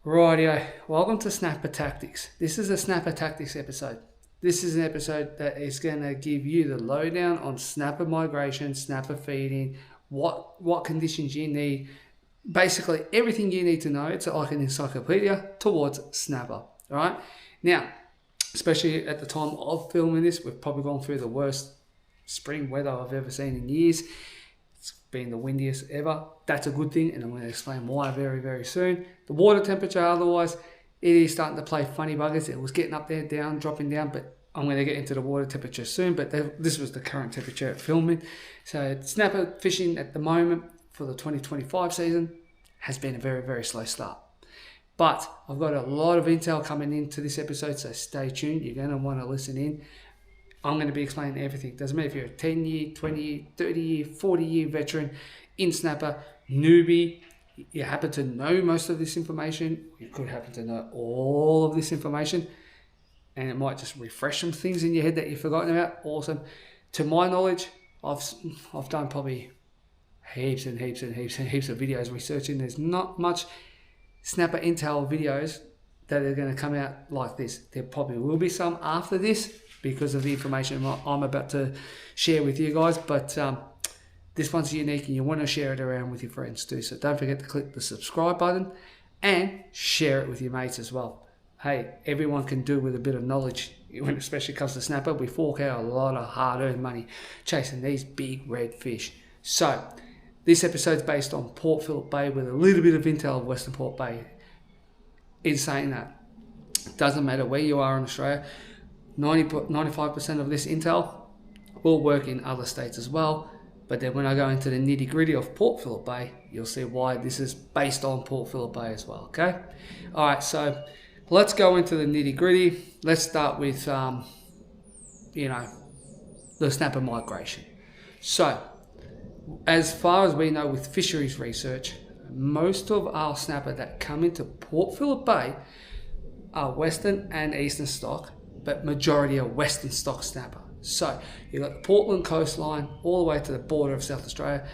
Rightio, welcome to Snapper Tactics. This is a Snapper Tactics episode. This is an episode that is going to give you the lowdown on snapper migration, snapper feeding, what conditions you need, basically everything you need to know. It's like an encyclopedia towards snapper. All right. Now, especially at the time of filming this, we've probably gone through the worst spring weather I've ever seen in years. It's been the windiest ever. That's a good thing, and I'm going to explain why very, very soon. The water temperature, otherwise, it is starting to play funny buggers. It was getting up there, down, dropping down, but I'm going to get into the water temperature soon. But this was the current temperature at filming. So snapper fishing at the moment for the 2025 season has been a very, very slow start. But I've got a lot of intel coming into this episode, so stay tuned. You're going to want to listen in. I'm going to be explaining everything. Doesn't matter if you're a 10-year, 20-year, 30-year, 40-year veteran in snapper, newbie, you happen to know most of this information, you could happen to know all of this information, and it might just refresh some things in your head that you've forgotten about. Awesome. To my knowledge, I've done probably heaps and heaps and heaps and heaps of videos researching. There's not much snapper intel videos that are going to come out like this. There probably will be some after this because of the information I'm about to share with you guys, but this one's unique and you want to share it around with your friends too. So don't forget to click the subscribe button and share it with your mates as well. Hey, everyone can do with a bit of knowledge, when especially comes to snapper. We fork out a lot of hard-earned money chasing these big red fish. So this episode's based on Port Phillip Bay with a little bit of intel of Western Port Bay. In saying that, it doesn't matter where you are in Australia, 95% of this intel will work in other states as well. But then when I go into the nitty gritty of Port Phillip Bay, you'll see why this is based on Port Phillip Bay as well, okay? All right, so let's go into the nitty gritty. Let's start with, the snapper migration. So, as far as we know with fisheries research, most of our snapper that come into Port Phillip Bay are western and eastern stock, but majority are western stock snapper. So you've got the Portland coastline all the way to the border of South Australia.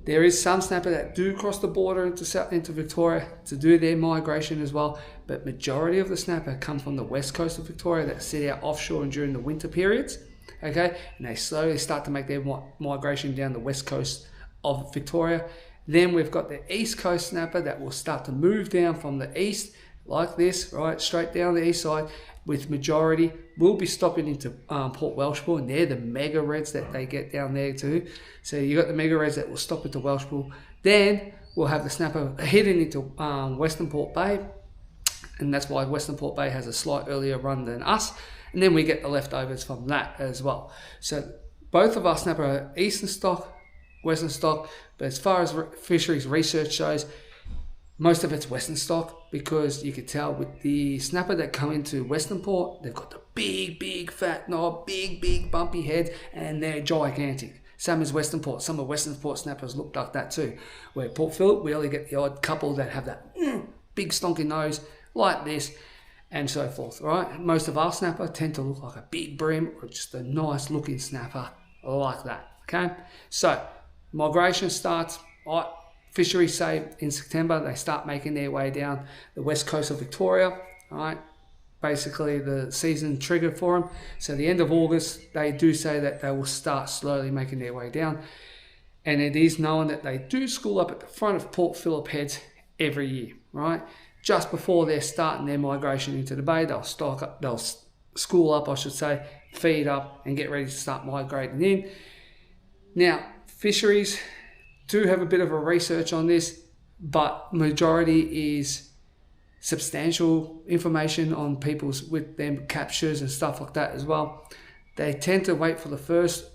There is some snapper that do cross the border into Victoria to do their migration as well, but majority of the snapper come from the west coast of Victoria that sit out offshore and during the winter periods, okay? And they slowly start to make their migration down the west coast of Victoria. Then we've got the east coast snapper that will start to move down from the east like this, right, straight down the east side, with majority will be stopping into Port Welshpool, and they're the mega reds that they get down there too. So you got the mega reds that will stop into Welshpool. Then we'll have the snapper heading into Western Port Bay, and that's why Western Port Bay has a slight earlier run than us. And then we get the leftovers from that as well. So both of our snapper are eastern stock, western stock, but as far as fisheries research shows, most of it's western stock, because you could tell with the snapper that come into Western Port, they've got the big fat knob, big bumpy heads, and they're gigantic. Same as Western Port. Some of Western Port snappers look like that too. Where Port Phillip, we only get the odd couple that have that big stonky nose like this, and so forth, right? Most of our snapper tend to look like a big brim or just a nice looking snapper like that, okay? So migration starts, fisheries say in September, they start making their way down the west coast of Victoria, all right? Basically the season triggered for them. So the end of August, they do say that they will start slowly making their way down. And it is known that they do school up at the front of Port Phillip Heads every year, right? Just before they're starting their migration into the bay, they'll school up, I should say, feed up and get ready to start migrating in. Now, fisheries do have a bit of a research on this, but majority is substantial information on people's with them captures and stuff like that as well. They tend to wait for the first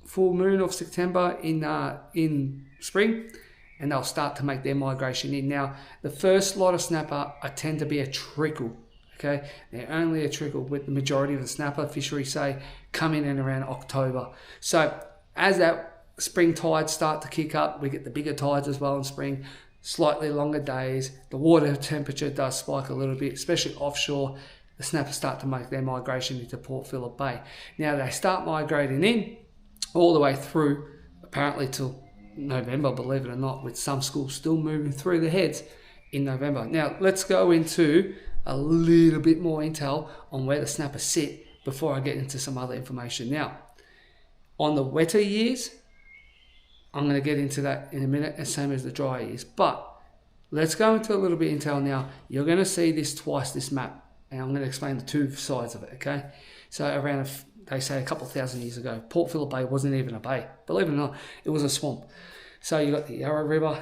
full moon of September in spring, and they'll start to make their migration in. Now, the first lot of snapper tend to be a trickle, okay? They're only a trickle, with the majority of the snapper fisheries say come in around October. So as that spring tides start to kick up, we get the bigger tides as well in spring, slightly longer days, the water temperature does spike a little bit, especially offshore. The snappers start to make their migration into Port Phillip Bay. Now they start migrating in all the way through, apparently till November, believe it or not, with some schools still moving through the heads in November. Now, let's go into a little bit more intel on where the snappers sit before I get into some other information. Now, on the wetter years, I'm going to get into that in a minute, as same as the dry years. But let's go into a little bit of intel now. You're going to see this twice, this map, and I'm going to explain the two sides of it, okay? So around, they say a couple of thousand years ago, Port Phillip Bay wasn't even a bay. Believe it or not, it was a swamp. So you got the Yarra River,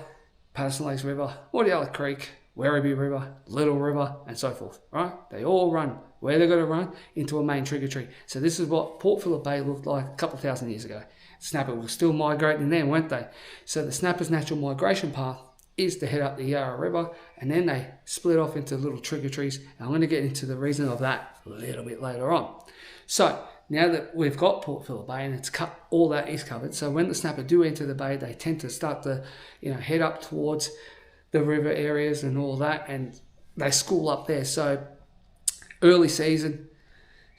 Patterson Lakes River, Wardialla Creek, Werribee River, Little River, and so forth, right? They all run where they're going to run into a main tributary. So this is what Port Phillip Bay looked like a couple of thousand years ago. Snapper was still migrating then, weren't they? So the snapper's natural migration path is to head up the Yarra River, and then they split off into little tributaries. And I'm going to get into the reason of that a little bit later on. So now that we've got Port Phillip Bay and it's all that is covered, so when the snapper do enter the bay, they tend to start to head up towards the river areas and all that, and they school up there. So early season,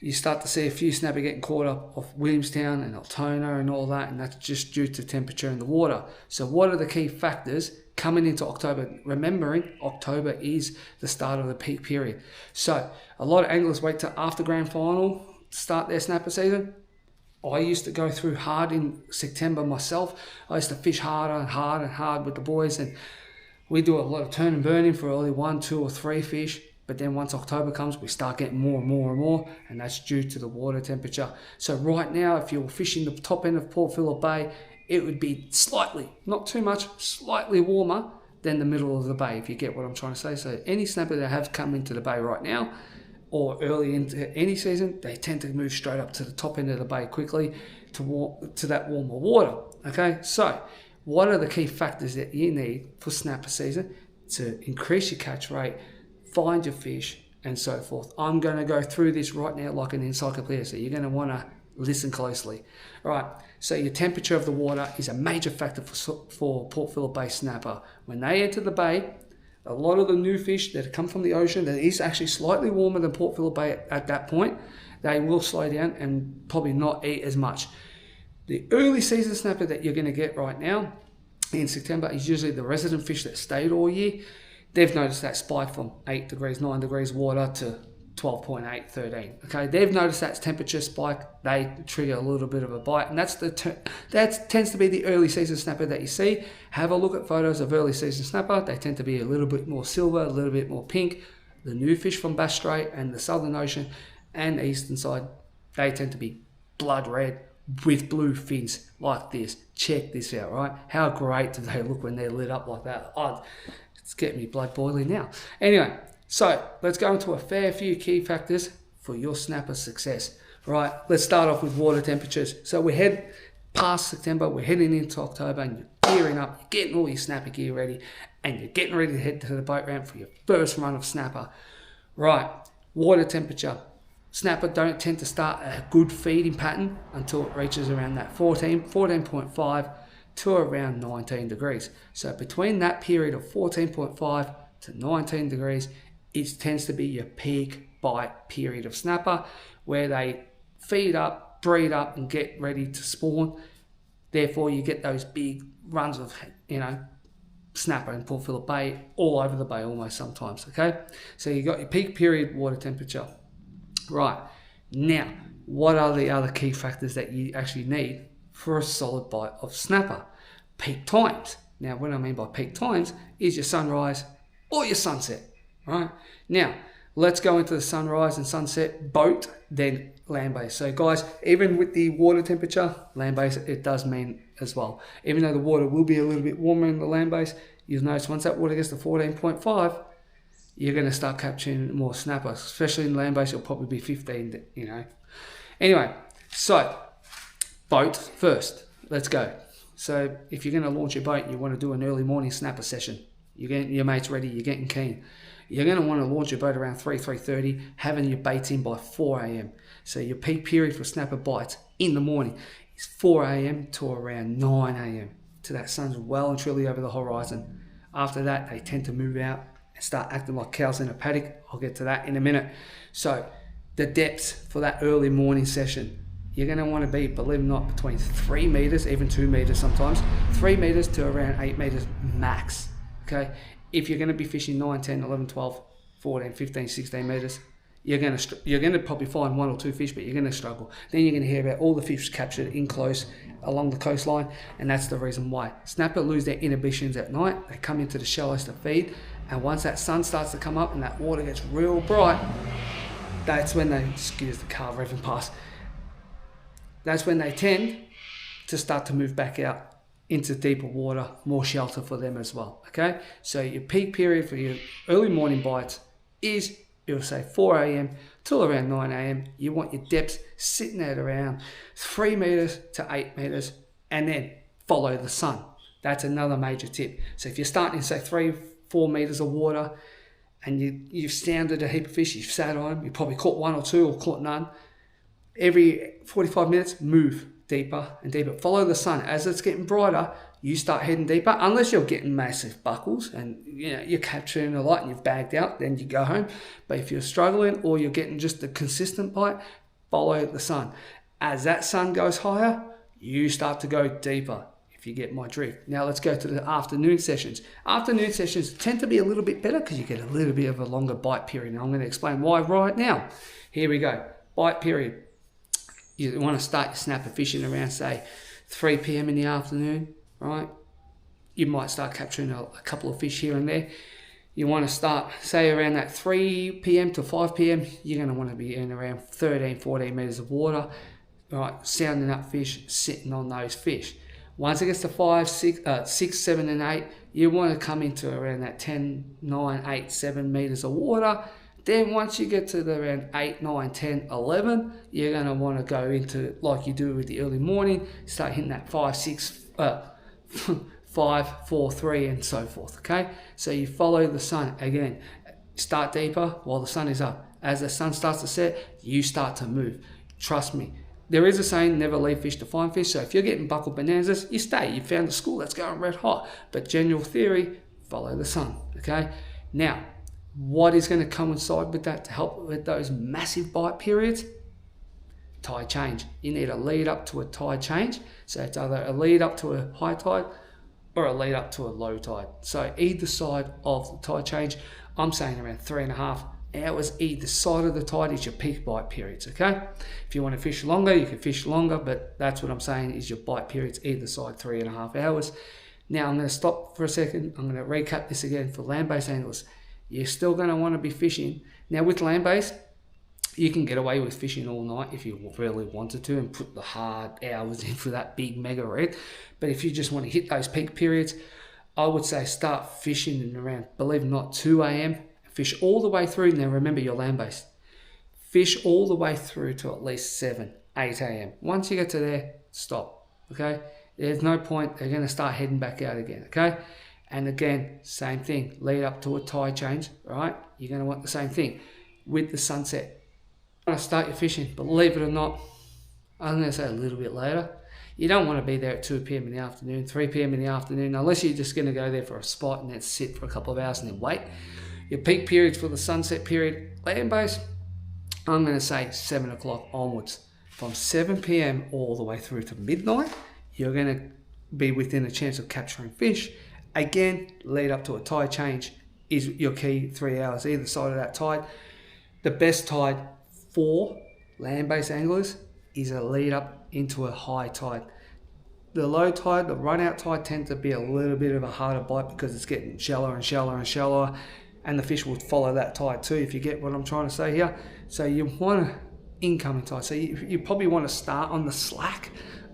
you start to see a few snapper getting caught up off Williamstown and Altona and all that, and that's just due to temperature in the water. So what are the key factors coming into October? Remembering October is the start of the peak period. So a lot of anglers wait till after grand final to start their snapper season. I used to go through hard in September myself. I used to fish harder and hard and hard with the boys, and we do a lot of turn and burning for only 1, 2 or 3 fish. But then once October comes, we start getting more and more and more, and that's due to the water temperature. So right now, if you're fishing the top end of Port Phillip Bay, it would be slightly, not too much, slightly warmer than the middle of the bay, if you get what I'm trying to say. So any snapper that have come into the bay right now, or early into any season, they tend to move straight up to the top end of the bay quickly to that warmer water. Okay, so what are the key factors that you need for snapper season to increase your catch rate, find your fish, and so forth? I'm going to go through this right now like an encyclopedia, so you're going to want to listen closely. All right, so your temperature of the water is a major factor for Port Phillip Bay snapper. When they enter the bay, a lot of the new fish that come from the ocean that is actually slightly warmer than Port Phillip Bay at that point, they will slow down and probably not eat as much. The early season snapper that you're going to get right now in September is usually the resident fish that stayed all year. They've noticed that spike from 8 degrees, 9 degrees water to 12.8, 13. Okay, they've noticed that temperature spike. They trigger a little bit of a bite, and that tends to be the early season snapper that you see. Have a look at photos of early season snapper. They tend to be a little bit more silver, a little bit more pink. The new fish from Bass Strait and the Southern Ocean and the eastern side, they tend to be blood red with blue fins like this. Check this out, right? How great do they look when they're lit up like that? Oh, it's getting me blood boiling now. Anyway, so let's go into a fair few key factors for your snapper success. Right, let's start off with water temperatures. So we head past September, we're heading into October, and you're gearing up, you're getting all your snapper gear ready, and you're getting ready to head to the boat ramp for your first run of snapper. Right, water temperature. Snapper don't tend to start a good feeding pattern until it reaches around that 14.5 to around 19 degrees. So between that period of 14.5 to 19 degrees, it tends to be your peak bite period of snapper, where they feed up, breed up, and get ready to spawn. Therefore, you get those big runs of, snapper in Port Phillip Bay, all over the bay almost sometimes, okay? So you got your peak period water temperature. Right, now, what are the other key factors that you actually need for a solid bite of snapper? Peak times. Now, what I mean by peak times is your sunrise or your sunset, right? Now, let's go into the sunrise and sunset boat, then land-based. So guys, even with the water temperature, land-based, it does mean as well. Even though the water will be a little bit warmer in the land-based, you'll notice once that water gets to 14.5, you're going to start capturing more snapper, especially in land-based, it'll probably be 15, Anyway, so boat first, let's go. So if you're going to launch your boat, you want to do an early morning snapper session. You're getting your mates ready, you're getting keen. You're going to want to launch your boat around 3:30, having your baits in by 4 a.m. So your peak period for snapper bites in the morning is 4 a.m. to around 9 a.m. to that sun's well and truly over the horizon. After that, they tend to move out and start acting like cows in a paddock. I'll get to that in a minute. So the depths for that early morning session, you're going to want to be, believe it or not, between 3 meters, even 2 meters sometimes, 3 meters to around 8 meters max. Okay, if you're going to be fishing 9, 10, 11, 12, 14, 15, 16 meters, you're going to probably find 1 or 2 fish, but you're going to struggle. Then you're going to hear about all the fish captured in close along the coastline, and that's the reason why. Snapper lose their inhibitions at night. They come into the shallows to feed, and once that sun starts to come up and that water gets real bright, that's when they, excuse the car revving past, that's when they tend to start to move back out into deeper water, more shelter for them as well, okay? So your peak period for your early morning bites is, it'll say 4 a.m. till around 9 a.m. You want your depths sitting at around 3 meters to 8 meters, and then follow the sun. That's another major tip. So if you're starting, say, 3-4 meters of water, and you've sounded a heap of fish, you've sat on them, you probably caught 1 or 2 or caught none, every 45 minutes, move deeper and deeper. Follow the sun. As it's getting brighter, you start heading deeper, unless you're getting massive buckles and you're capturing a lot and you've bagged out, then you go home. But if you're struggling or you're getting just a consistent bite, follow the sun. As that sun goes higher, you start to go deeper, if you get my drift. Now let's go to the afternoon sessions. Afternoon sessions tend to be a little bit better because you get a little bit of a longer bite period, and I'm going to explain why right now. Here we go. Bite period. You want to start your snapper fishing around, say, 3 p.m. in the afternoon, right? You might start capturing a couple of fish here and there. You want to start, say, around that 3 p.m. to 5 p.m. You're going to want to be in around 13, 14 meters of water, right? Sounding up fish, sitting on those fish. Once it gets to 5, 6, 7, and 8, you want to come into around that 10, 9, 8, 7 meters of water. Then once you get to the around 8, 9, 10, 11, you're going to want to go into, like you do with the early morning, start hitting that 5, 6, 5, 4, 3, and so forth, okay? So you follow the sun. Again, start deeper while the sun is up. As the sun starts to set, you start to move. Trust me. There is a saying, never leave fish to find fish. So if you're getting buckled bonanzas, you stay. You found a school that's going red hot. But general theory, follow the sun, okay? Now, what is going to coincide with that to help with those massive bite periods? Tide change. You need a lead up to a tide change. So it's either a lead up to a high tide or a lead up to a low tide. So either side of the tide change, I'm saying around 3.5 hours either side of the tide is your peak bite periods, okay? If you want to fish longer, you can fish longer, but that's what I'm saying is your bite periods either side 3.5 hours. Now I'm going to stop for a second. I'm going to recap this again for land-based anglers. You're still going to want to be fishing. Now with land-based, you can get away with fishing all night if you really wanted to and put the hard hours in for that big mega red. But if you just want to hit those peak periods, I would say start fishing in around, believe it or not, 2 a.m. Fish all the way through. Now remember, you're land-based. Fish all the way through to at least 7, 8 a.m. Once you get to there, stop, okay? There's no point. They're going to start heading back out again, okay? And again, same thing, lead up to a tide change, right? You're going to want the same thing with the sunset. You want to start your fishing, believe it or not, I'm going to say a little bit later. You don't want to be there at 2 p.m. in the afternoon, 3 p.m. in the afternoon, unless you're just going to go there for a spot and then sit for a couple of hours and then wait. Your peak periods for the sunset period, land-based, I'm going to say 7 o'clock onwards. From 7 p.m. all the way through to midnight, you're going to be within a chance of capturing fish. Again, lead up to a tide change is your key 3 hours either side of that tide. The best tide for land-based anglers is a lead up into a high tide. The low tide, the run-out tide tends to be a little bit of a harder bite because it's getting shallower and shallower and shallower, and the fish will follow that tide too, if you get what I'm trying to say here. So you want an incoming tide. So you probably want to start on the slack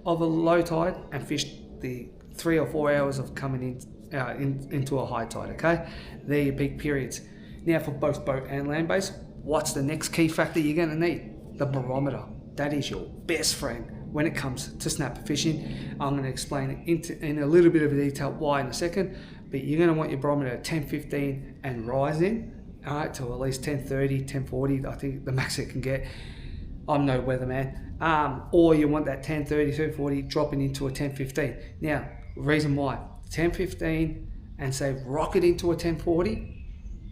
of a low tide and fish the 3 or 4 hours of coming into a high tide, okay? They're your peak periods. Now for both boat and land-based, what's the next key factor you're going to need? The barometer. That is your best friend when it comes to snapper fishing. I'm going to explain it in a little bit of detail why in a second, but you're going to want your barometer at 10:15 and rising, all right, to at least 10:30, 10:40, I think the max it can get. I'm no weatherman. Or you want that 10:30, 10:40 dropping into a 10:15. Now, reason why 10:15 and say rocket into a 10:40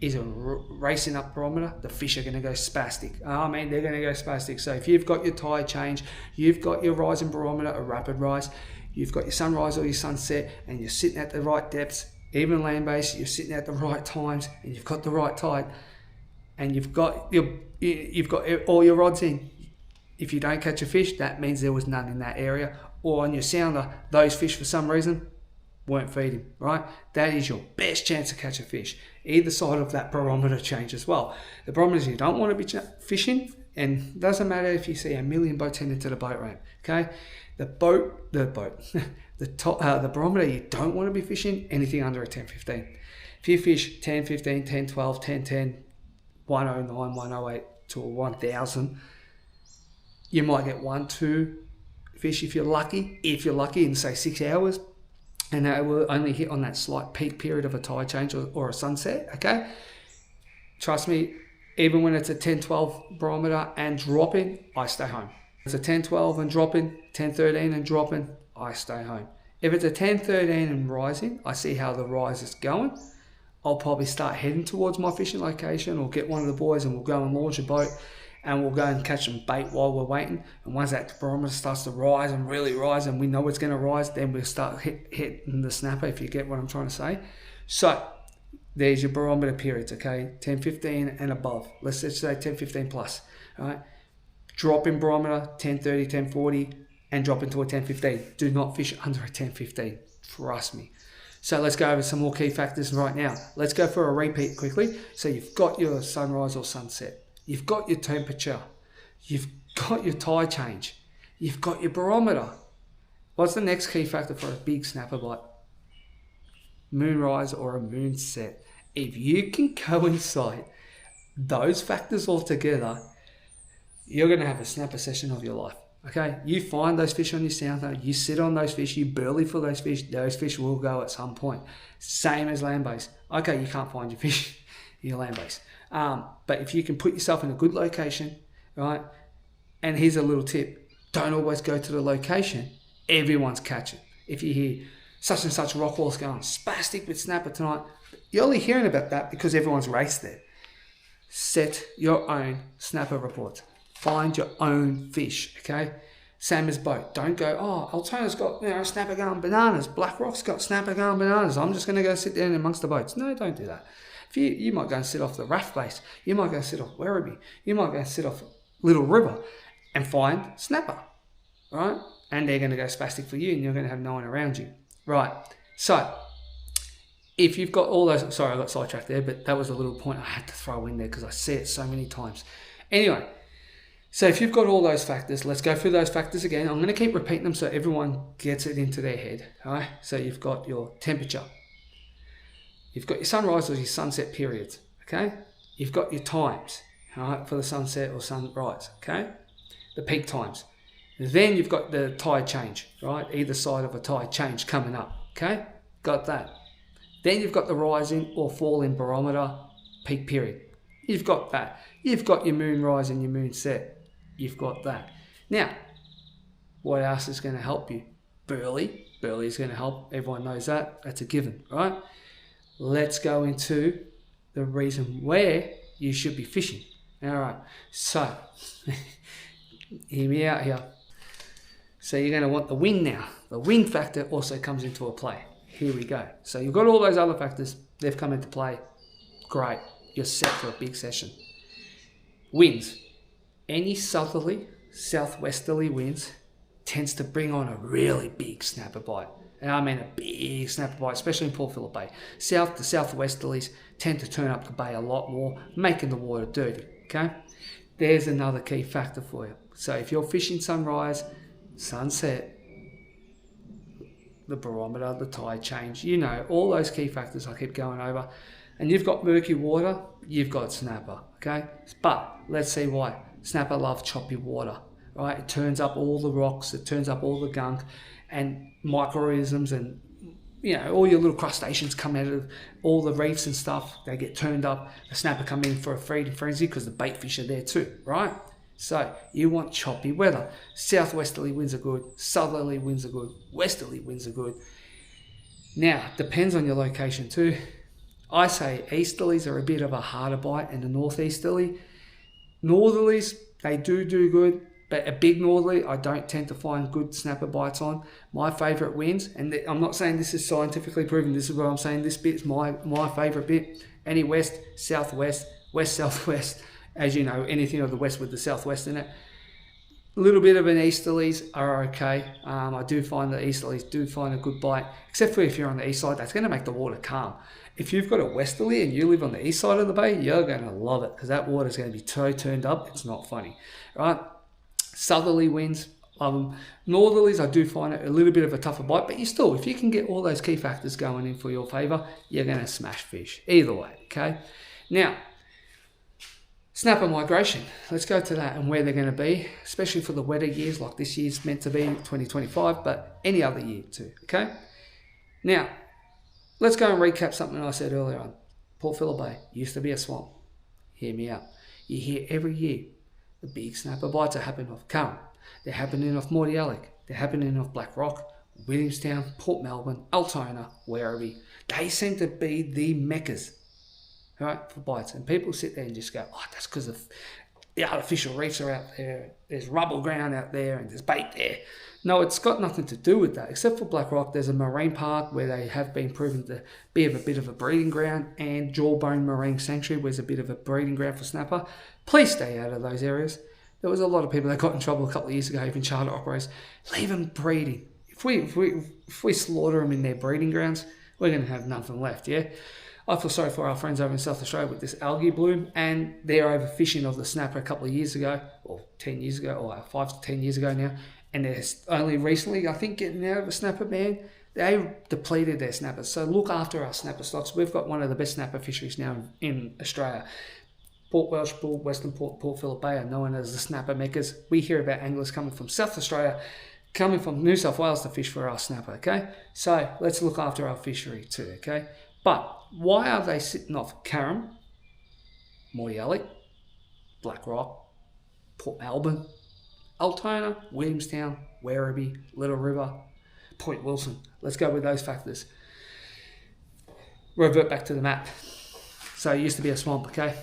is a racing up barometer. The fish are going to go spastic. They're going to go spastic. So if you've got your tide change, you've got your rising barometer, a rapid rise, you've got your sunrise or your sunset, and you're sitting at the right depths, even land-based, you're sitting at the right times and you've got the right tide and you've got all your rods in. If you don't catch a fish, that means there was none in that area. Or on your sounder, those fish for some reason weren't feeding, right? That is your best chance to catch a fish. Either side of that barometer change as well. The barometer you don't want to be fishing, and it doesn't matter if you see a million boats heading to the boat ramp, okay? The barometer you don't want to be fishing, anything under a 10-15. If you fish 10-15, 10-12, 10-10, 109, 108 to a 1000, you might get 1-2 fish if you're lucky in say 6 hours, and they will only hit on that slight peak period of a tide change or a sunset, okay? Trust me, even when it's a 10-12 barometer and dropping, I stay home. If it's a 10-12 and dropping, 10-13 and dropping, I stay home. If it's a 10-13 and rising, I see how the rise is going. I'll probably start heading towards my fishing location or get one of the boys and we'll go and launch a boat and we'll go and catch some bait while we're waiting. And once that barometer starts to rise and really rise and we know it's going to rise, then we'll start hitting the snapper, if you get what I'm trying to say. So there's your barometer periods, okay? 10-15 and above. Let's just say 10-15 plus, all right? Drop in barometer, 10-30, 10-40, and drop into a 10-15. Do not fish under a 10-15, trust me. So let's go over some more key factors right now. Let's go for a repeat quickly. So you've got your sunrise or sunset. You've got your temperature. You've got your tide change. You've got your barometer. What's the next key factor for a big snapper bite? Moonrise or a moonset. If you can coincide those factors all together, you're going to have a snapper session of your life. Okay, you find those fish on your sounder, you sit on those fish, you burley for those fish will go at some point. Same as land-based. Okay, you can't find your fish, your land-based. But if you can put yourself in a good location, right, and here's a little tip, don't always go to the location everyone's catching. If you hear such and such rock wall's going spastic with snapper tonight, you're only hearing about that because everyone's raced there. Set your own snapper reports. Find your own fish, okay? Same as boat. Don't go, oh, Altona's got snapper going bananas. Black Rock's got snapper going bananas. I'm just going to go sit down amongst the boats. No, don't do that. If you might go and sit off the raft base. You might go and sit off Werribee. You might go and sit off Little River and find snapper, right? And they're going to go spastic for you and you're going to have no one around you. Right, so if you've got all those, sorry, I got sidetracked there, but that was a little point I had to throw in there because I see it so many times. Anyway, so if you've got all those factors, let's go through those factors again. I'm going to keep repeating them so everyone gets it into their head. All right. So you've got your temperature. You've got your sunrise or your sunset periods. Okay. You've got your times, all right, for the sunset or sunrise. Okay. The peak times. Then you've got the tide change, right? Either side of a tide change coming up. Okay. Got that. Then you've got the rising or falling barometer peak period. You've got that. You've got your moon rise and your moon set. You've got that. Now, what else is going to help you? Burley. Burley is going to help. Everyone knows that. That's a given, right? Let's go into the reason where you should be fishing. All right. So, hear me out here. So you're going to want the wind now. The wind factor also comes into a play. Here we go. So you've got all those other factors. They've come into play. Great. You're set for a big session. Winds. Any southerly, southwesterly winds tends to bring on a really big snapper bite. And I mean a big snapper bite, especially in Port Phillip Bay. South to southwesterlies tend to turn up the bay a lot more, making the water dirty, okay? There's another key factor for you. So if you're fishing sunrise, sunset, the barometer, the tide change, you know, all those key factors I keep going over, and you've got murky water, you've got snapper, okay? But let's see why. Snapper love choppy water, right? It turns up all the rocks, it turns up all the gunk, and microorganisms and, you know, all your little crustaceans come out of all the reefs and stuff. They get turned up. The snapper come in for a feeding frenzy because the bait fish are there too, right? So you want choppy weather. Southwesterly winds are good, southerly winds are good, westerly winds are good. Now, depends on your location too. I say easterlies are a bit of a harder bite, and the northeasterly. Northerlies, they do good, But a big northerly, I don't tend to find good snapper bites on. My favourite winds, and I'm not saying this is scientifically proven, this is what I'm saying, this bit's my favourite bit. Any west, southwest, west, southwest, as you know, anything of the west with the southwest in it. A little bit of an easterlies are okay. I do find the easterlies do find a good bite, except for if you're on the east side, that's going to make the water calm. If you've got a westerly and you live on the east side of the bay, you're going to love it because that water is going to be so turned up, it's not funny, right? Southerly winds, love them. Northerlies, I do find it a little bit of a tougher bite, but you still, if you can get all those key factors going in for your favour, you're going to smash fish either way, okay? Now, snapper migration, let's go to that and where they're going to be, especially for the wetter years like this year's meant to be, 2025, but any other year too, okay? Now, let's go and recap something I said earlier on. Port Phillip Bay used to be a swamp. Hear me out. You hear every year the big snapper bites are happening off Curragh. They're happening off Mordialloc. They're happening off Black Rock, Williamstown, Port Melbourne, Altona, Werribee. They seem to be the meccas, right, for bites. And people sit there and just go, oh, that's because of the artificial reefs are out there. There's rubble ground out there and there's bait there. No, it's got nothing to do with that. Except for Black Rock, there's a marine park where they have been proven to be a bit of a breeding ground, and Jawbone Marine Sanctuary, where there's a bit of a breeding ground for snapper. Please stay out of those areas. There was a lot of people that got in trouble a couple of years ago, even charter operators. Leave them breeding. If we slaughter them in their breeding grounds, we're going to have nothing left, yeah? I feel sorry for our friends over in South Australia with this algae bloom and their overfishing of the snapper a couple of years ago, or 10 years ago, or 5 to 10 years ago now. And they're only recently, I think, getting out of a snapper ban. They depleted their snappers. So look after our snapper stocks. We've got one of the best snapper fisheries now in Australia. Port Welsh Bull, Western Port, Port Phillip Bay are known as the snapper meccas. We hear about anglers coming from South Australia, coming from New South Wales to fish for our snapper, okay? So let's look after our fishery too, okay? But why are they sitting off Curragh, Mordialloc, Black Rock, Port Melbourne, Altona, Williamstown, Werribee, Little River, Point Wilson? Let's go with those factors. Revert back to the map. So it used to be a swamp, okay?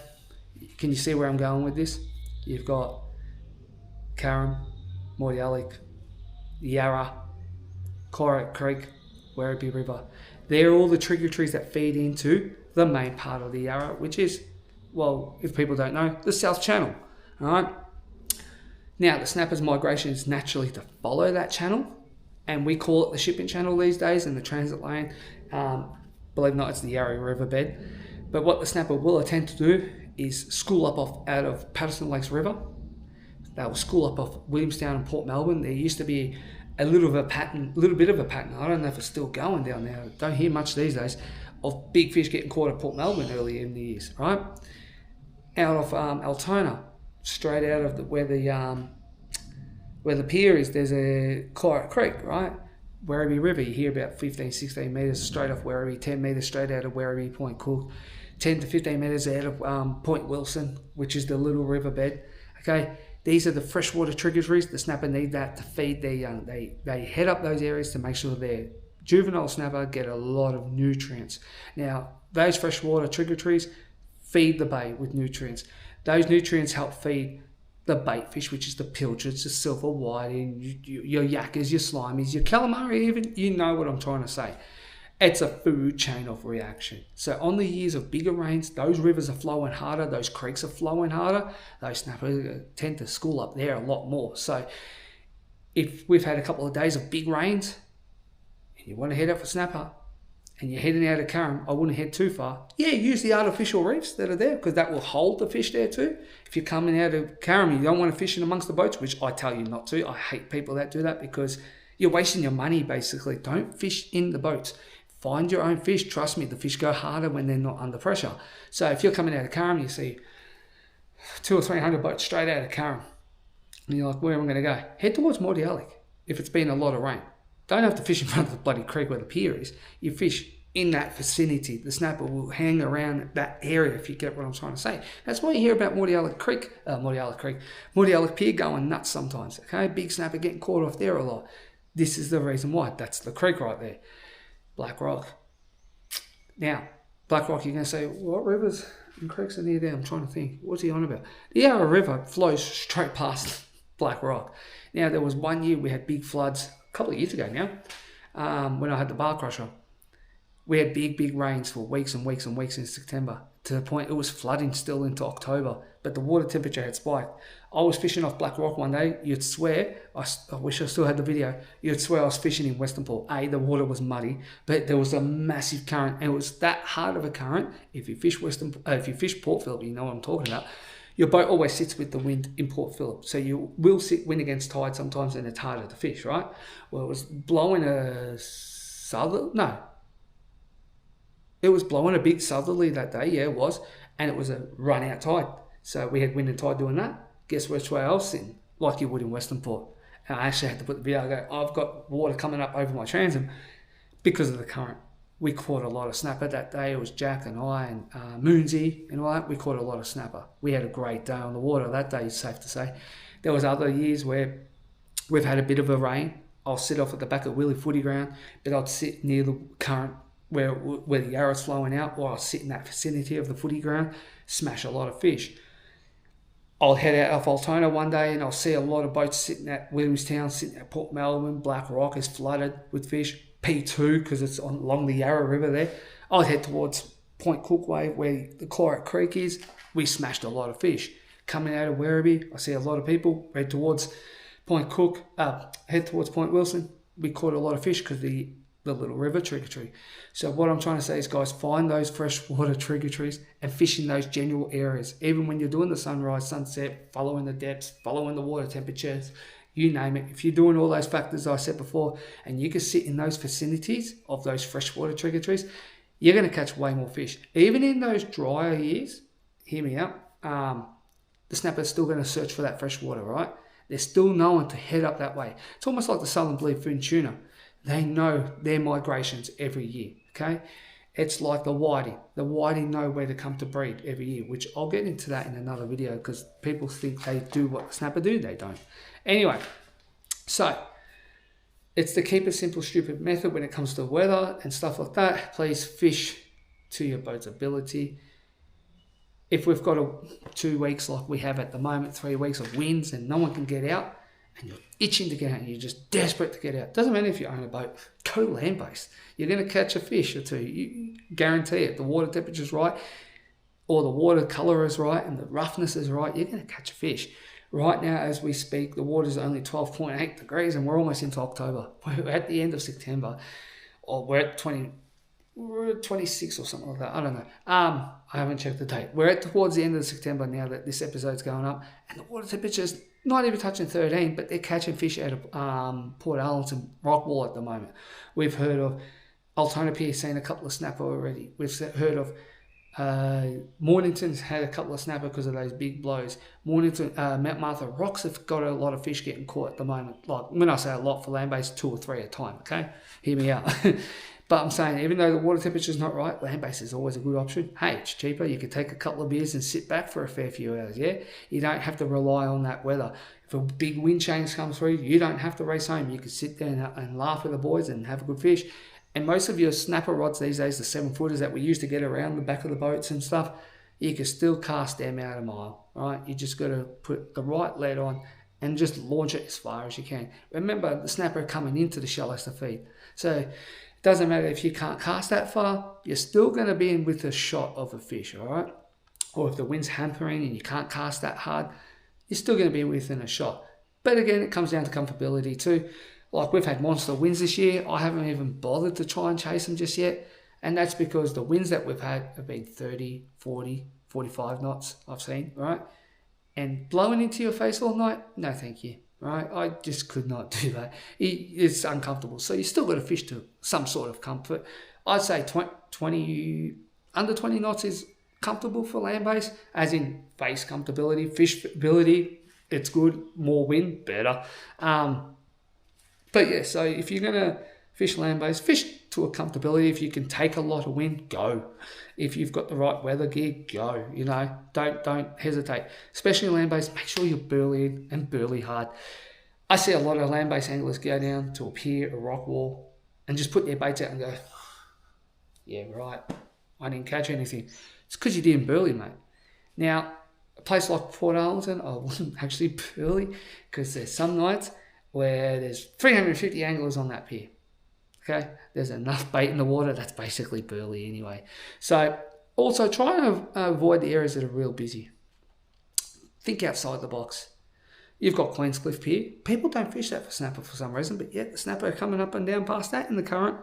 Can you see where I'm going with this? You've got Curragh, Mordialloc, Yarra, Corrick Creek, Werribee River. They're all the tributaries that feed into the main part of the Yarra, which is, well, if people don't know, the South Channel. All right. Now, the snapper's migration is naturally to follow that channel, and we call it the shipping channel these days in the transit lane. Believe it or not, it's the Yarra riverbed. But what the snapper will attempt to do is school up out of Patterson Lakes River. They will school up off Williamstown and Port Melbourne. There used to be a little bit of a pattern. I don't know if it's still going down there. I don't hear much these days of big fish getting caught at Port Melbourne early in the years, right? Out of Altona, straight out of where the pier is, there's a Corrick Creek, right? Werribee River, you hear about 15, 16 metres straight off Werribee, 10 metres straight out of Werribee, Point Cook, 10 to 15 metres out of Point Wilson, which is the little riverbed, okay? These are the freshwater tributaries. The snapper need that to feed their young. They head up those areas to make sure their juvenile snapper get a lot of nutrients. Now, those freshwater tributaries feed the bay with nutrients. Those nutrients help feed the bait fish, which is the pilchards, the silver whiting, your yakkers, your slimies, your calamari even. You know what I'm trying to say. It's a food chain of reaction. So on the years of bigger rains, those rivers are flowing harder, those creeks are flowing harder, those snappers tend to school up there a lot more. So if we've had a couple of days of big rains and you want to head out for snapper and you're heading out of Curragh, I wouldn't head too far. Yeah, use the artificial reefs that are there because that will hold the fish there too. If you're coming out of Curragh, you don't want to fish in amongst the boats, which I tell you not to. I hate people that do that because you're wasting your money basically. Don't fish in the boats. Find your own fish. Trust me, the fish go harder when they're not under pressure. So if you're coming out of Curragh, you see 200 or 300 boats straight out of Curragh, and you're like, where am I going to go? Head towards Mordialloc if it's been a lot of rain. Don't have to fish in front of the bloody creek where the pier is. You fish in that vicinity. The snapper will hang around that area if you get what I'm trying to say. That's why you hear about Mordialloc Pier going nuts sometimes. Okay, big snapper getting caught off there a lot. This is the reason why. That's the creek right there. Black Rock. Now, Black Rock, you're going to say, what rivers and creeks are near there? I'm trying to think. What's he on about? The Yarra River flows straight past black rock. Now, there was one year we had big floods, a couple of years ago now, when I had the bar crusher. We had big rains for weeks and weeks and weeks in September, to the point it was flooding still into October, but the water temperature had spiked. I was fishing off Black Rock one day. You'd swear, I wish I still had the video, you'd swear I was fishing in Western Port. The water was muddy, but there was a massive current, and it was that hard of a current. If you fish Port Phillip, you know what I'm talking about. Your boat always sits with the wind in Port Phillip, so you will sit wind against tide sometimes, and it's harder to fish, right? Well, it was blowing it was blowing a big southerly that day, yeah, it was, and it was a run out tide. So we had wind and tide doing that. Guess which way I was sitting? Like you would in Western Port. And I actually had to put the video, I go, I've got water coming up over my transom because of the current. We caught a lot of snapper that day. It was Jack and I and Moonsy and all that. We caught a lot of snapper. We had a great day on the water that day, it's safe to say. There was other years where we've had a bit of a rain. I'll sit off at the back of Willie Footy Ground, but I'd sit near the current where the Yarra's flowing out, or I'll sit in that vicinity of the footy ground, smash a lot of fish. I'll head out off Altona one day and I'll see a lot of boats sitting at Williamstown, sitting at Port Melbourne. Black Rock is flooded with fish. P2, because it's along the Yarra River there. I'll head towards Point Cookway, where the Chlorate Creek is. We smashed a lot of fish. Coming out of Werribee, I see a lot of people head towards Point Cook, head towards Point Wilson. We caught a lot of fish because the little river trigger-tree. So what I'm trying to say is, guys, find those freshwater trigger-trees and fish in those general areas. Even when you're doing the sunrise, sunset, following the depths, following the water temperatures, you name it. If you're doing all those factors I said before, and you can sit in those vicinities of those freshwater trigger-trees, you're going to catch way more fish. Even in those drier years, hear me out, the snapper's still going to search for that fresh water, right? They're still known to head up that way. It's almost like the southern bluefin tuna. They know their migrations every year, okay? It's like the whiting. The whiting know where to come to breed every year, which I'll get into that in another video, because people think they do what the snapper do. They don't. Anyway, so it's the keep it simple, stupid method when it comes to weather and stuff like that. Please fish to your boat's ability. If we've got 2 weeks like we have at the moment, 3 weeks of winds and no one can get out, and you're itching to get out and you're just desperate to get out. Doesn't matter if you own a boat, go land-based. You're going to catch a fish or two. You guarantee it. The water temperature's right, or the water colour is right, and the roughness is right, you're going to catch a fish. Right now, as we speak, the water's only 12.8 degrees and we're almost into October. We're at the end of September, or we're at 26 or something like that. I don't know. I haven't checked the date. We're towards the end of September now that this episode's going up, and the water temperature's not even touching 13, but they're catching fish out of Port Allen's and Rockwall at the moment. We've heard of Altona Pier seeing a couple of snapper already. We've heard of Mornington's had a couple of snapper because of those big blows. Mornington, Mount Martha Rocks have got a lot of fish getting caught at the moment. Like, when I say a lot for land-based, 2 or 3 at a time, okay? Hear me out. But I'm saying, even though the water temperature's not right, land-based is always a good option. Hey, it's cheaper. You can take a couple of beers and sit back for a fair few hours, yeah? You don't have to rely on that weather. If a big wind change comes through, you don't have to race home. You can sit there and laugh with the boys and have a good fish. And most of your snapper rods these days, the 7-footers that we used to get around the back of the boats and stuff, you can still cast them out a mile, right? You just got to put the right lead on and just launch it as far as you can. Remember, the snapper coming into the shallows to feed. So it doesn't matter if you can't cast that far, you're still going to be in with a shot of a fish, all right? Or if the wind's hampering and you can't cast that hard, you're still going to be within a shot. But again, it comes down to comfortability too. Like, we've had monster winds this year. I haven't even bothered to try and chase them just yet. And that's because the winds that we've had have been 30, 40, 45 knots I've seen, right? And blowing into your face all night, no thank you, right? I just could not do that. It's uncomfortable. So you still got to fish to some sort of comfort. I'd say 20, under 20 knots is comfortable for land-based, as in face comfortability, fish ability, it's good. More wind, better. But yeah, so if you're going to fish land-based, fish to a comfortability. If you can take a lot of wind, go. If you've got the right weather gear, go. You know, don't hesitate. Especially land-based, make sure you're burly in and burly hard. I see a lot of land-based anglers go down to a pier, a rock wall, and just put their baits out and go, yeah, right, I didn't catch anything. It's because you didn't burly, mate. Now, a place like Port Arlington, I wouldn't actually Burleigh, because there's some nights where there's 350 anglers on that pier. Okay, there's enough bait in the water. That's basically Burleigh anyway. So also try and avoid the areas that are real busy. Think outside the box. You've got Queenscliff Pier. People don't fish that for snapper for some reason, but yet the snapper are coming up and down past that in the current.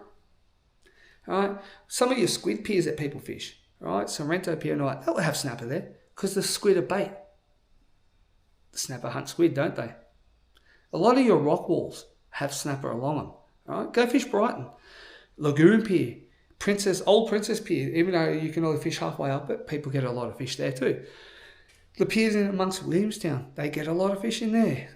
All right, some of your squid piers that people fish, right? Sorrento Pier and all that, they'll have snapper there because the squid are bait. The snapper hunt squid, don't they? A lot of your rock walls have snapper along them. All right, go fish Brighton, Lagoon Pier, Old Princess Pier. Even though you can only fish halfway up it, people get a lot of fish there too. The piers in amongst Williamstown, they get a lot of fish in there.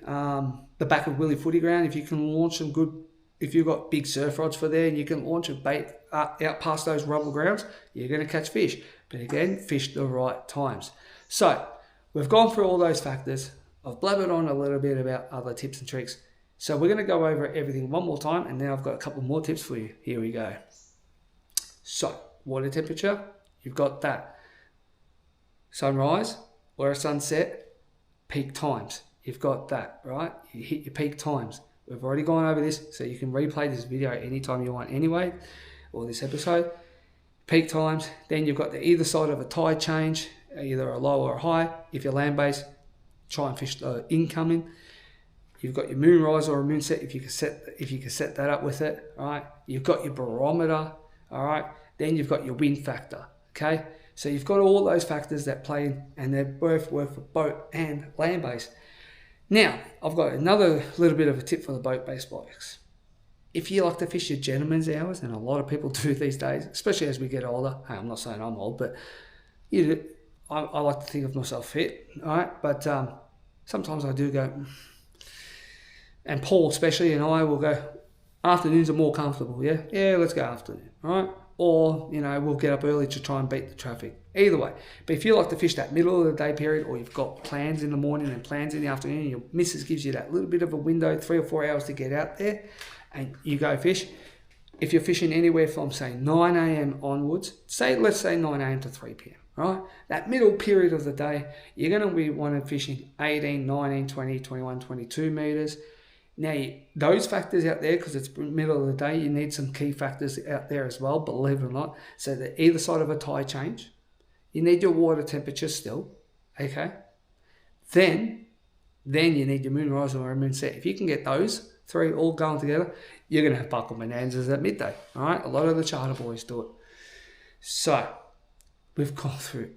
The back of Willie Footy Ground, if you can launch some good, if you've got big surf rods for there and you can launch a bait out past those rubble grounds, you're going to catch fish. But again, fish the right times. So we've gone through all those factors. I've blabbered on a little bit about other tips and tricks. So we're going to go over everything one more time, and now I've got a couple more tips for you. Here we go. So water temperature, you've got that. Sunrise or a sunset, peak times. You've got that, right? You hit your peak times. We've already gone over this, so you can replay this video anytime you want anyway, or this episode. Peak times, then you've got the either side of a tide change, either a low or a high. If you're land-based, try and fish the incoming. You've got your moon rise or a moon set if you can set that up with it, all right? You've got your barometer, all right? Then you've got your wind factor, okay? So you've got all those factors that play in, and they both work for boat and land-based. Now, I've got another little bit of a tip for the boat-based bikes. If you like to fish your gentleman's hours, and a lot of people do these days, especially as we get older. Hey, I'm not saying I'm old, but I like to think of myself fit, all right? But sometimes I do go, and Paul especially and I will go, afternoons are more comfortable, yeah? Yeah, let's go afternoon, all right? Or, we'll get up early to try and beat the traffic. Either way. But if you like to fish that middle of the day period, or you've got plans in the morning and plans in the afternoon, and your missus gives you that little bit of a window, 3 or 4 hours to get out there, and you go fish. If you're fishing anywhere from, say, 9 a.m. onwards, let's say 9 a.m. to 3 p.m., right? That middle period of the day, you're going to be wanting fishing 18, 19, 20, 21, 22 meters. Now, those factors out there, because it's middle of the day, you need some key factors out there as well, believe it or not. So that either side of a tide change, you need your water temperature still, okay? Then you need your moon rise or a moon set. If you can get those three all going together, you're going to have buckle bonanzas at midday, all right? A lot of the charter boys do it. So, we've gone through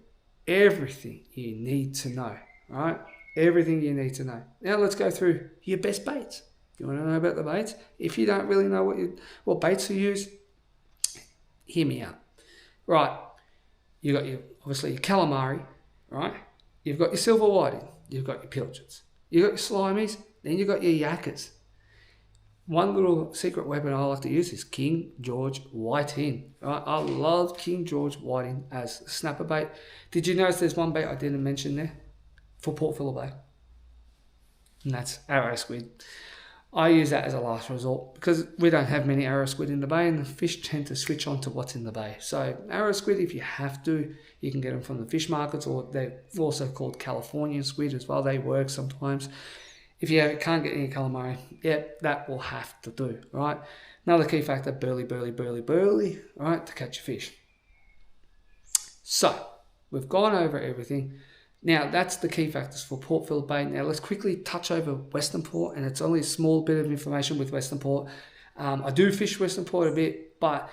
everything you need to know, all right? Everything you need to know. Now let's go through your best baits. You want to know about the baits? If you don't really know what baits to use, hear me out. Right, you got obviously your calamari, right? You've got your silver whiting, you've got your pilchards, you've got your slimies, then you've got your yakkers. One little secret weapon I like to use is King George Whiting. Right? I love King George Whiting as a snapper bait. Did you notice there's one bait I didn't mention there? For Port Phillip Bay, and that's arrow squid. I use that as a last resort because we don't have many arrow squid in the bay, and the fish tend to switch on to what's in the bay. So arrow squid, if you have to, you can get them from the fish markets, or they're also called Californian squid as well. They work sometimes. If you can't get any calamari, that will have to do, right? Another key factor, burley, right, to catch a fish. So we've gone over everything. Now, that's the key factors for Port Phillip Bay. Now, let's quickly touch over Western Port, and it's only a small bit of information with Western Port. I do fish Western Port a bit, but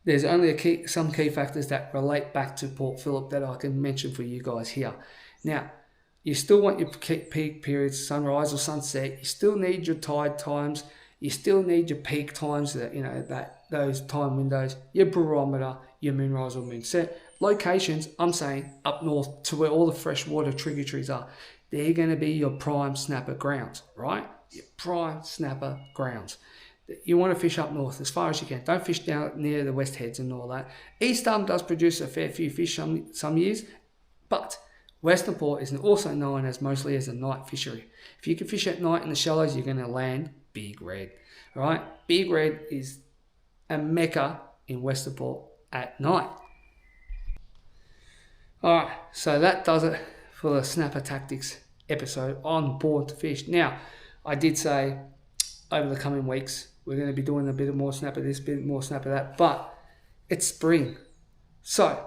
there's only some key factors that relate back to Port Phillip that I can mention for you guys here. Now, you still want your peak periods, sunrise or sunset. You still need your tide times. You still need your peak times, those time windows, your barometer, your moonrise or moonset. Locations, I'm saying up north to where all the freshwater tributaries are. They're going to be your prime snapper grounds, right? Your prime snapper grounds. You want to fish up north as far as you can. Don't fish down near the west heads and all that. East Arm does produce a fair few fish some years, but Western Port is also known as mostly as a night fishery. If you can fish at night in the shallows, you're going to land big red, right? Big red is a mecca in Western Port at night. Alright, so that does it for the Snapper Tactics episode on Born to Fish. Now, I did say over the coming weeks, we're going to be doing a bit more snapper this, bit more snapper that, but it's spring. So,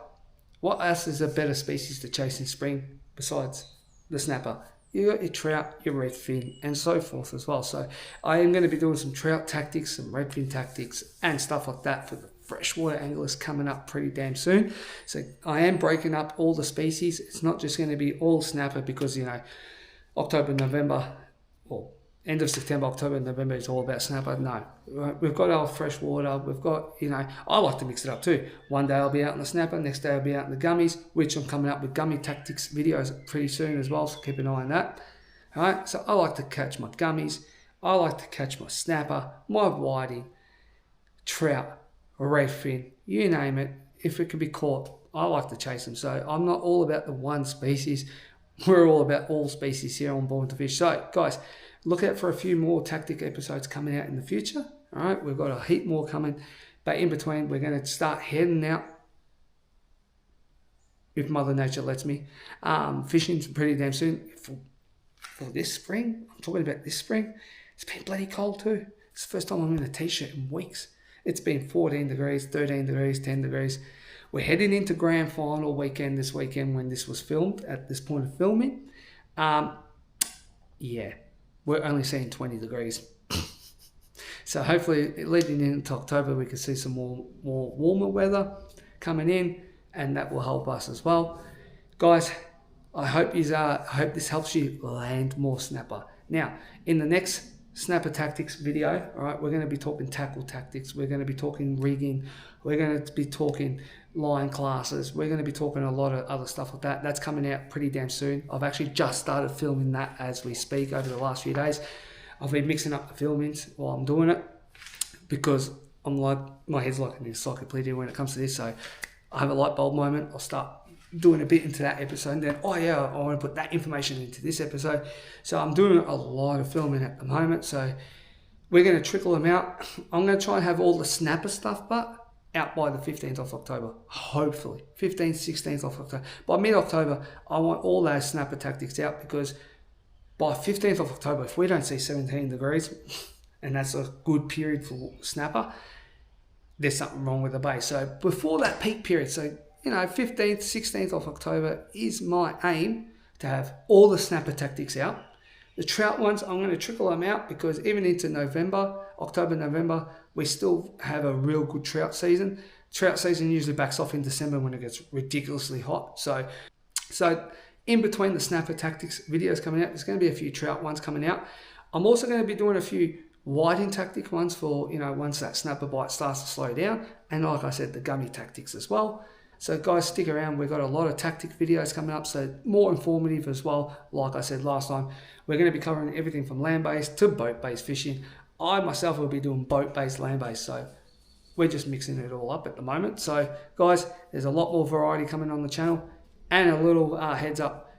what else is a better species to chase in spring besides the snapper? You got your trout, your redfin, and so forth as well. So, I am going to be doing some trout tactics, some redfin tactics, and stuff like that for the freshwater anglers coming up pretty damn soon. So, I am breaking up all the species. It's not just going to be all snapper because, you know, October, November, or end of September, October, November is all about snapper. No, we've got our freshwater. We've got, you know, I like to mix it up too. One day I'll be out in the snapper, next day I'll be out in the gummies, which I'm coming up with gummy tactics videos pretty soon as well, so keep an eye on that. All right, so I like to catch my gummies. I like to catch my snapper, my whiting, trout, redfin, you name it. If it can be caught, I like to chase them. So I'm not all about the one species. We're all about all species here on Born to Fish. So guys, look out for a few more tactic episodes coming out in the future. All right, we've got a heap more coming. But in between, we're going to start heading out, if Mother Nature lets me. Fishing pretty damn soon. For this spring, I'm talking about this spring, it's been bloody cold too. It's the first time I'm in a t-shirt in weeks. It's been 14 degrees, 13 degrees, 10 degrees. We're heading into grand final weekend this weekend when this was filmed, at this point of filming. Yeah, we're only seeing 20 degrees. So hopefully leading into October, we can see some more warmer weather coming in, and that will help us as well. Guys, I hope this helps you land more snapper. Now, in the next Snapper Tactics video, all right, we're going to be talking tackle tactics. We're going to be talking rigging. We're going to be talking line classes. We're going to be talking a lot of other stuff like that. That's coming out pretty damn soon. I've actually just started filming that as we speak over the last few days. I've been mixing up the filmings while I'm doing it because I'm like, my head's like an encyclopedia when it comes to this. So I have a light bulb moment. I'll start doing a bit into that episode and then, oh yeah, I want to put that information into this episode. So I'm doing a lot of filming at the moment. So we're going to trickle them out. I'm going to try and have all the snapper stuff, but out by the 15th of October, hopefully 15th, 16th of October. By mid-October, I want all those snapper tactics out because by 15th of October, if we don't see 17 degrees, and that's a good period for snapper, there's something wrong with the bait. So before that peak period, so 15th, 16th of October is my aim to have all the snapper tactics out. The trout ones, I'm going to trickle them out because even into November, October, November, we still have a real good trout season. Trout season usually backs off in December when it gets ridiculously hot. So in between the snapper tactics videos coming out, there's going to be a few trout ones coming out. I'm also going to be doing a few whiting tactic ones for, once that snapper bite starts to slow down. And like I said, the gummy tactics as well. So guys, stick around. We've got a lot of tactic videos coming up, so more informative as well. Like I said last time, we're going to be covering everything from land-based to boat-based fishing. I myself will be doing boat-based, land-based, so we're just mixing it all up at the moment. So guys, there's a lot more variety coming on the channel. And a little heads up,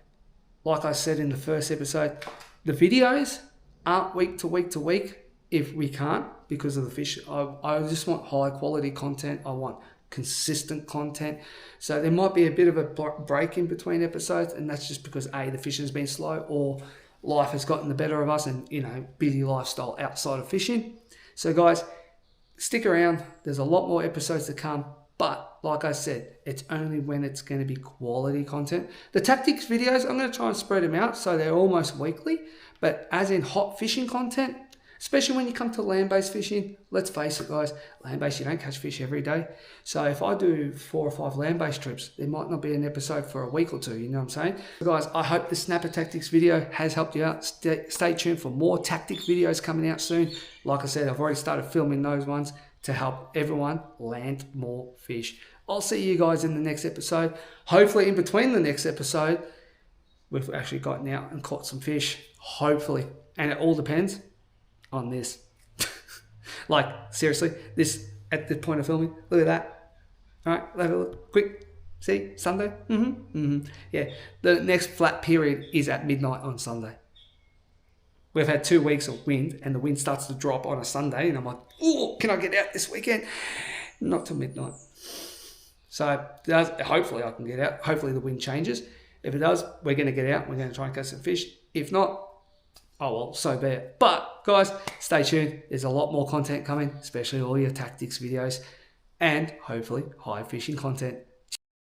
like I said in the first episode, the videos aren't week to week to week if we can't because of the fish. I just want high quality content. I want consistent content. So there might be a bit of a break in between episodes, and that's just because the fishing has been slow or life has gotten the better of us and busy lifestyle outside of fishing. So guys, stick around. There's a lot more episodes to come, but like I said, it's only when it's going to be quality content. The tactics videos, I'm going to try and spread them out so they're almost weekly, but as in hot fishing content, especially when you come to land-based fishing, let's face it guys, land-based, you don't catch fish every day. So if I do 4 or 5 land-based trips, there might not be an episode for a week or two, you know what I'm saying? So guys, I hope the Snapper Tactics video has helped you out. Stay tuned for more tactic videos coming out soon. Like I said, I've already started filming those ones to help everyone land more fish. I'll see you guys in the next episode. Hopefully in between the next episode, we've actually gotten out and caught some fish, hopefully. And it all depends on this. Like, seriously, this at the point of filming, look at that. All right, have a look, quick. See, Sunday? Yeah, the next flat period is at midnight on Sunday. We've had 2 weeks of wind, and the wind starts to drop on a Sunday, and I'm like, oh, can I get out this weekend? Not till midnight. So hopefully I can get out. Hopefully the wind changes. If it does, we're going to get out. We're going to try and catch some fish. If not, oh well, so be it. But guys, stay tuned. There's a lot more content coming, especially all your tactics videos and hopefully high fishing content.